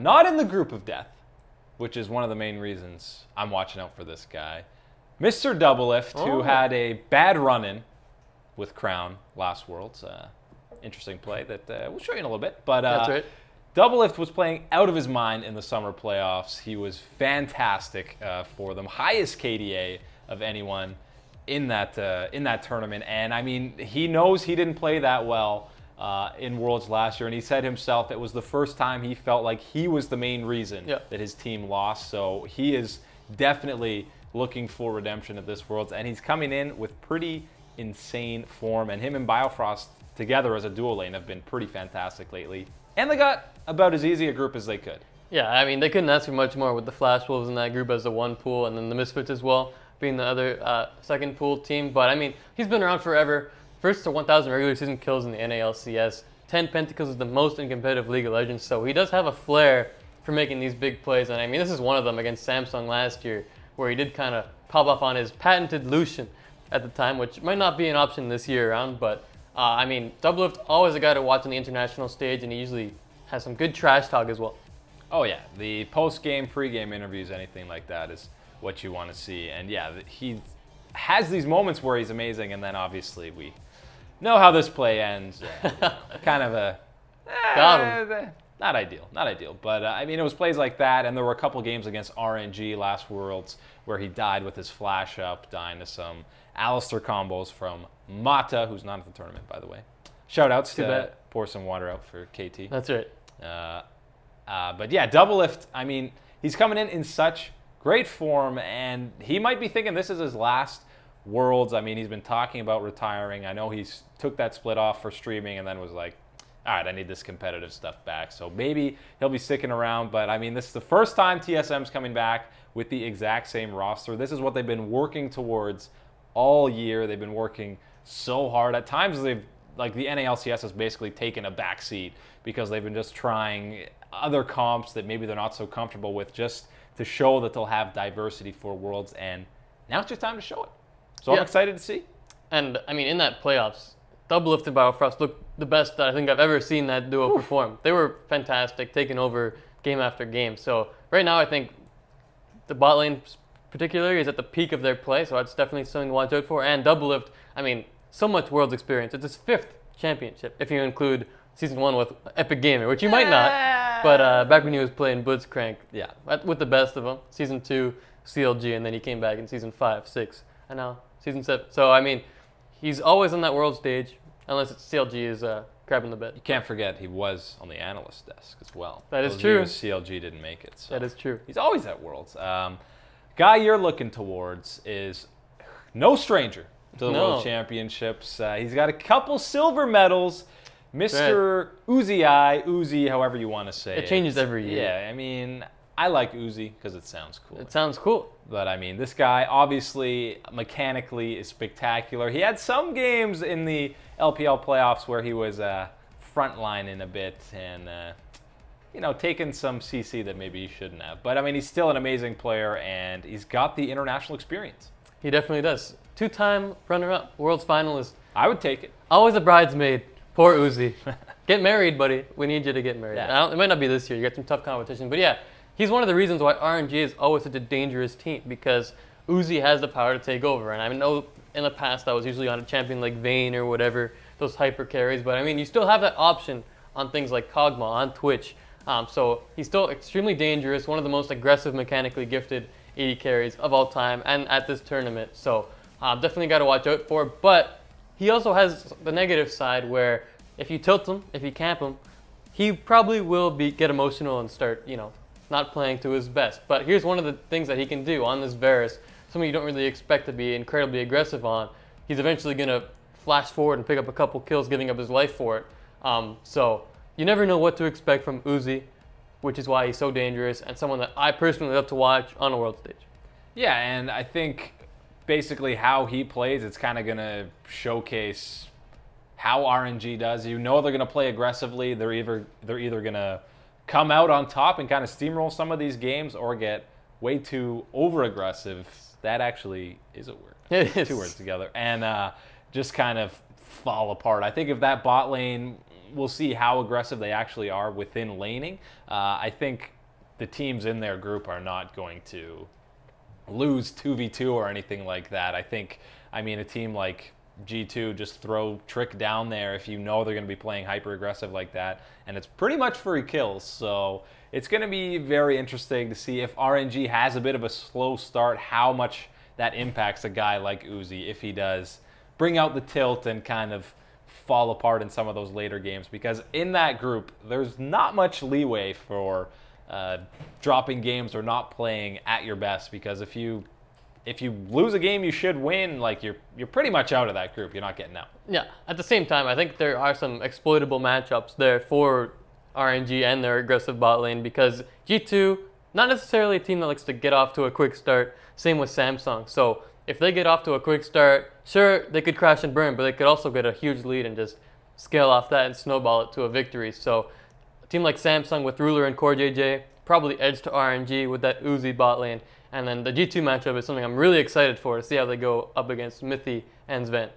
not in the group of death, which is one of the main reasons I'm watching out for this guy. Mr. Doublelift, who had a bad run-in with Crown last Worlds. Interesting play that we'll show you in a little bit. But That's right. Doublelift was playing out of his mind in the summer playoffs. He was fantastic for them. Highest KDA of anyone in that tournament. And I mean, he knows he didn't play that well in Worlds last year. And he said himself it was the first time he felt like he was the main reason that his team lost. So he is definitely looking for redemption at this Worlds. And he's coming in with pretty insane form. And him and Biofrost together as a duo lane have been pretty fantastic lately. And they got about as easy a group as they could. Yeah, I mean, they couldn't ask for much more with the Flash Wolves in that group as the one pool, and then the Misfits as well, being the other second pool team. But, I mean, he's been around forever. First to 1,000 regular season kills in the NALCS. 10 pentakills is the most in competitive League of Legends. So he does have a flair for making these big plays. And, I mean, this is one of them against Samsung last year, where he did kind of pop off on his patented Lucian at the time, which might not be an option this year around, but I mean, Doublelift, always a guy to watch on the international stage, and he usually has some good trash talk as well. Oh yeah, the post-game, pre-game interviews, anything like that is what you want to see. And yeah, he has these moments where he's amazing, and then obviously we know how this play ends. Kind of a... Got him. Not ideal. But I mean, it was plays like that, and there were a couple games against RNG last Worlds where he died with his flash up, dying to some Alistair combos from Mata, who's not at the tournament, by the way. Shout outs to pour some water out for KT. That's right. But yeah, Doublelift, I mean, he's coming in such great form, and he might be thinking this is his last Worlds. I mean, he's been talking about retiring. I know he's took that split off for streaming and then was like, all right, I need this competitive stuff back. So maybe he'll be sticking around. But I mean, this is the first time TSM's coming back with the exact same roster. This is what they've been working towards all year. They've been working so hard. At times, like the NALCS has basically taken a backseat because they've been just trying other comps that maybe they're not so comfortable with, just to show that they'll have diversity for Worlds. And now it's just time to show it. So I'm excited to see. And I mean, in that playoffs, Doublelift and Biofrost looked the best that I think I've ever seen that duo perform. They were fantastic, taking over game after game. So right now, I think the bot lane particularly is at the peak of their play, so that's definitely something to watch out for. And Doublelift, I mean, so much Worlds experience. It's his 5th championship, if you include Season 1 with Epic Gamer, which you might not. But back when he was playing Blitzcrank, with the best of them. Season 2, CLG, and then he came back in Season 5, 6, and now Season 7. So, I mean, he's always on that world stage, unless it's CLG is grabbing the bit. You can't forget he was on the analyst desk as well. That is true. CLG didn't make it. So that is true. He's always at Worlds. Guy you're looking towards is no stranger to the World Championships. He's got a couple silver medals. Mr. Uzi, however you want to say it. It changes every year. Yeah, I mean, I like Uzi because it sounds cool. It sounds cool. But I mean, this guy obviously mechanically is spectacular. He had some games in the LPL playoffs where he was frontlining a bit and, you know, taking some CC that maybe he shouldn't have. But I mean, he's still an amazing player and he's got the international experience. He definitely does. 2-time runner-up, Worlds finalist. I would take it. Always a bridesmaid. Poor Uzi. Get married, buddy. We need you to get married. Yeah. It might not be this year. You got some tough competition. But yeah, he's one of the reasons why RNG is always such a dangerous team, because Uzi has the power to take over. And I know in the past that was usually on a champion like Vayne or whatever, those hyper carries. But I mean, you still have that option on things like Kog'Maw, on Twitch. So he's still extremely dangerous, one of the most aggressive, mechanically gifted AD carries of all time and at this tournament. So definitely got to watch out for. But he also has the negative side where if you tilt him, if you camp him, he probably will get emotional and start, you know, not playing to his best. But here's one of the things that he can do on this Varus, something you don't really expect to be incredibly aggressive on. He's eventually going to flash forward and pick up a couple kills, giving up his life for it. So you never know what to expect from Uzi, which is why he's so dangerous and someone that I personally love to watch on a world stage. Yeah, and I think basically how he plays, it's kind of going to showcase how RNG does. You know they're going to play aggressively. They're either going to come out on top and kind of steamroll some of these games or get way too over-aggressive. That actually is a word. It is. 2 words together. And just kind of fall apart. I think if that bot lane, we'll see how aggressive they actually are within laning. I think the teams in their group are not going to lose 2v2 or anything like that. I think, I mean, a team like G2, just throw Trick down there if you know they're going to be playing hyper aggressive like that, and it's pretty much free kills. So it's going to be very interesting to see if RNG has a bit of a slow start, how much that impacts a guy like Uzi if he does bring out the tilt and kind of fall apart in some of those later games, because in that group there's not much leeway for dropping games or not playing at your best, because if you lose a game you should win, like you're pretty much out of that group. You're not getting out. Yeah. At the same time, I think there are some exploitable matchups there for RNG and their aggressive bot lane, because G2, not necessarily a team that likes to get off to a quick start. Same with Samsung. So if they get off to a quick start, sure, they could crash and burn, but they could also get a huge lead and just scale off that and snowball it to a victory. So a team like Samsung with Ruler and Core JJ, probably edge to RNG with that Uzi bot lane. And then the G2 matchup is something I'm really excited for, to see how they go up against Mithy and Sven.